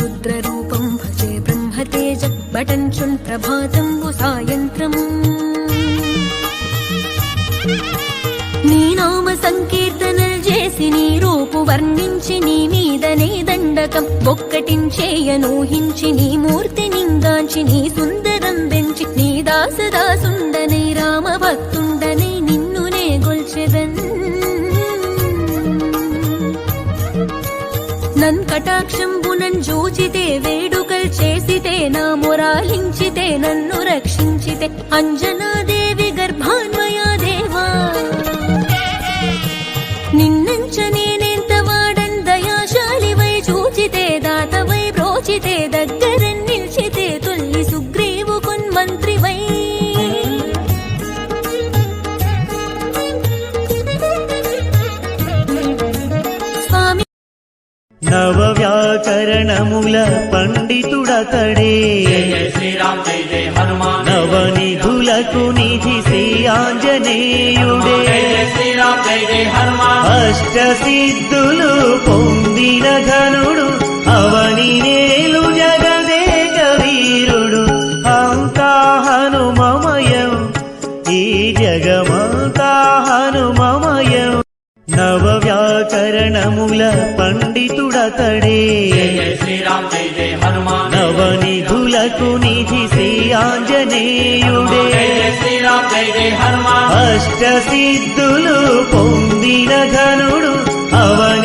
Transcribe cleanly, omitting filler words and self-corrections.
रुद्ररूपं भजे ब्रह्मतेज बटञ्चुन् प्रभातंबु सायन्त्रम् నీ నామ సంకీర్తనలు చేసి నీ రూపు వర్ణించి నీ మీదనే దండకం ఒక్కటించేయనూహించి నీ మూర్తి నింగాంచి నీ సుందరం పెంచి నీ దాసదాసుండనై రామభక్తుండనై నిన్నునే గొల్చెదన్ నన్ కటాక్షంబునన్ జూచితే వేడుకల్ చేసితే నా మొరాలించితే నన్ను రక్షించితే అంజనాదేవి గర్భాన్వయా దేవా నిన్నంచ నేనెంత వాడన్ దయాశాలివై చూచితే దాతవై బ్రోచితే దగ్గర నిల్చితే తుల్లి సుగ్రీవు కొన్మంత్రివై స్వామి నవ వ్యాకరణముల పండితుడతడే నవనిధులకు నిధి శ్రీ ఆంజనేయుడే అష్ట సిద్ధులు పొందిన ఘనుడు అవని నేలు జగదేక వీరుడు అంతా హనుమమయం ఈ జగమంతా హనుమమయం నవ వ్యాకరణముల పండితుడతడే నవనిధులకు నిధి శ్రీ ఆంజనేయుడే అష్ట సిద్ధులు పొందిన ఘనుడు అవని